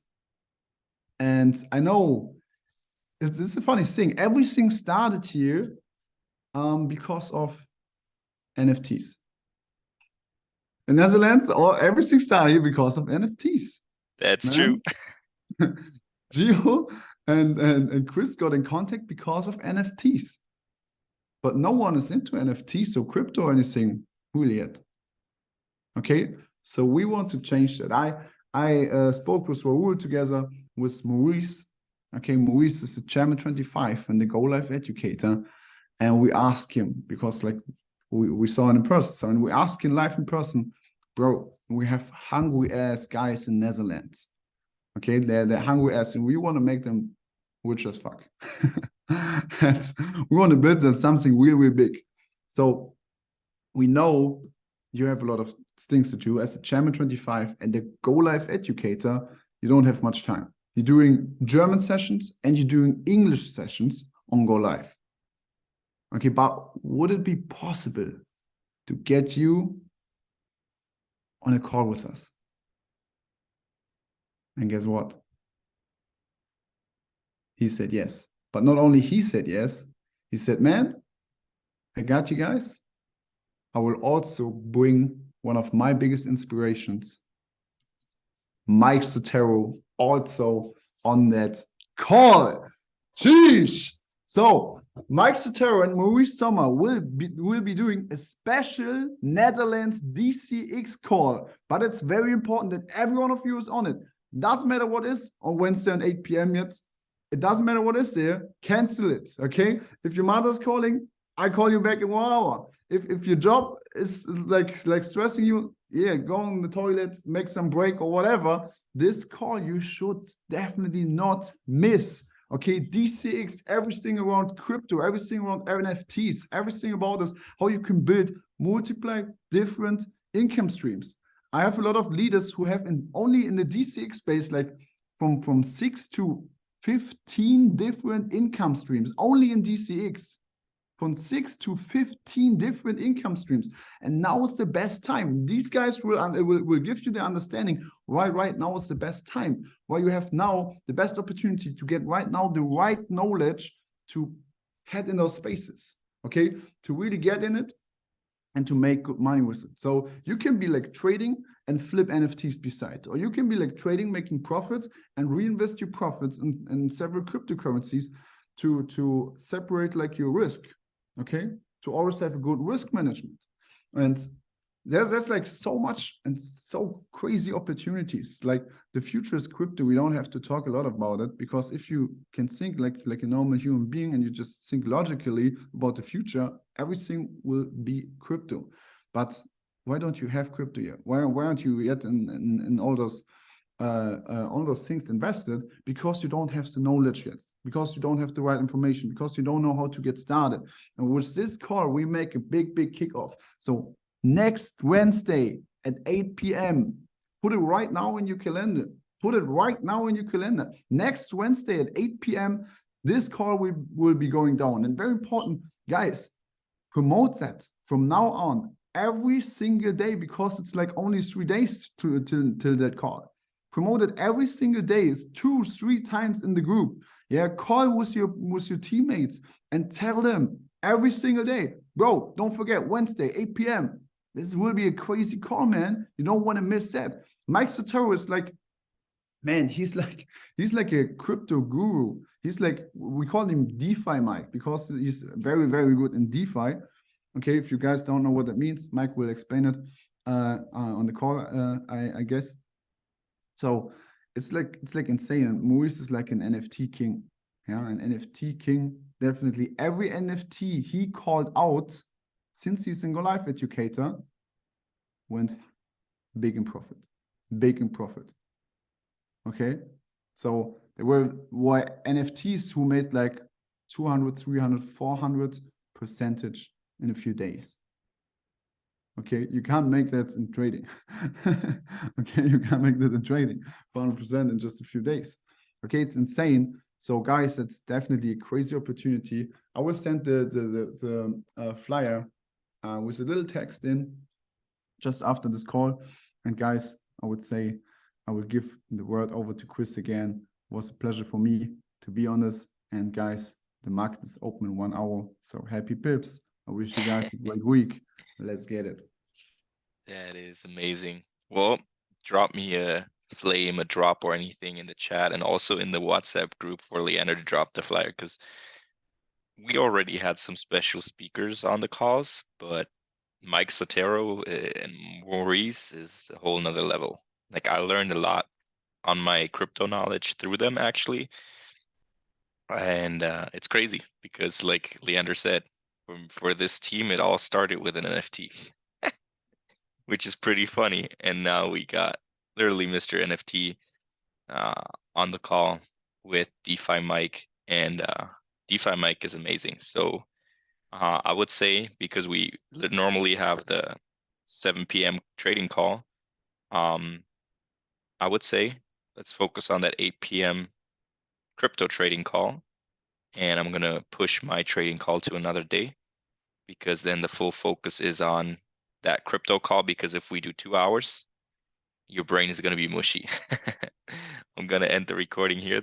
And I know it's a funny thing. Everything started here because of NFTs. In Netherlands, everything started here because of NFTs. That's true. Gio and Chris got in contact because of NFTs. But no one is into NFTs or crypto or anything really yet. Okay, so we want to change that. I spoke with Raul together with Maurice. Okay, Maurice is the Chairman 25 and the Go Live educator. And we asked him, because like we saw it in person, so, and we asked him live in person, bro, we have hungry ass guys in Netherlands. Okay, they're hungry ass, and we want to make them rich as fuck. And we want to build them something real, real big. So we know you have a lot of things to do as a Chairman 25 and the Go Live educator. You don't have much time. You're doing German sessions and you're doing English sessions on Go Live. Okay, but would it be possible to get you on a call with us? And guess what? He said yes. But not only he said yes, he said, man, I got you guys. I will also bring one of my biggest inspirations, Mike Sotero, also on that call. Sheesh. So Mike Sotero and Maurice Sommer will be doing a special Netherlands DCX call, but it's very important that every one of you is on it. Doesn't matter what is on Wednesday at 8 p.m. yet. It doesn't matter what is there. Cancel it, okay? If your mother's calling, I call you back in 1 hour. If your job is like stressing you, yeah, go on the toilet, make some break or whatever. This call you should definitely not miss. Okay, DCX, everything around crypto, everything around NFTs, everything about this, how you can build multiply different income streams. I have a lot of leaders who have only in the DCX space, like from 6 to 15 different income streams, only in DCX. From 6 to 15 different income streams. And now is the best time. These guys will give you the understanding why right now is the best time, why you have now the best opportunity to get right now the right knowledge to head in those spaces, okay? To really get in it and to make good money with it. So you can be like trading and flip NFTs beside, or you can be like trading, making profits and reinvest your profits in several cryptocurrencies to separate like your risk. Okay, to always have a good risk management. And there's like so much and so crazy opportunities. Like the future is crypto. We don't have to talk a lot about it, because if you can think like a normal human being and you just think logically about the future, everything will be crypto. But why don't you have crypto yet? Why aren't you yet in all those things invested? Because you don't have the knowledge yet, because you don't have the right information, because you don't know how to get started. And with this call, we make a big kickoff. So next Wednesday at 8 p.m., put it right now in your calendar. Put it right now in your calendar. Next Wednesday at 8 p.m., this call will be going down. And very important, guys, promote that from now on every single day, because it's like only 3 days till that call. Promote it every single day. It's 2-3 times in the group. Yeah, call with your teammates and tell them every single day, bro, don't forget Wednesday, 8 p.m. This will be a crazy call, man. You don't want to miss that. Mike Sotero is like, man, he's like a crypto guru. He's like, we call him DeFi Mike, because he's very, very good in DeFi. Okay, if you guys don't know what that means, Mike will explain it on the call, I guess. So it's like insane. Maurice is like an NFT king. Yeah, an NFT king. Definitely every NFT he called out since he's a Go Live educator went big in profit. Big in profit. Okay. So there were NFTs who made like 200, 300, 400% in a few days. Okay, you can't make that in trading. Okay, you can't make that in trading 400% in just a few days. Okay, it's insane. So guys, that's definitely a crazy opportunity. I will send the flyer with a little text in just after this call. And guys, I would say I will give the word over to Chris again. It was a pleasure for me to be on this. And guys, the market is open in 1 hour. So happy pips. I wish you guys a great week. Let's get it. That is amazing. Well, drop me a flame, a drop, or anything in the chat, and also in the WhatsApp group for Leander to drop the flyer, because we already had some special speakers on the calls, but Mike Sotero and Maurice is a whole nother level. Like, I learned a lot on my crypto knowledge through them, actually. And it's crazy because, like Leander said, for this team, it all started with an NFT, which is pretty funny. And now we got literally Mr. NFT on the call with DeFi Mike, and DeFi Mike is amazing. So I would say, because we normally have the 7 p.m. trading call, I would say let's focus on that 8 p.m. crypto trading call, and I'm gonna push my trading call to another day, because then the full focus is on that crypto call. Because if we do 2 hours, your brain is gonna be mushy. I'm gonna end the recording here.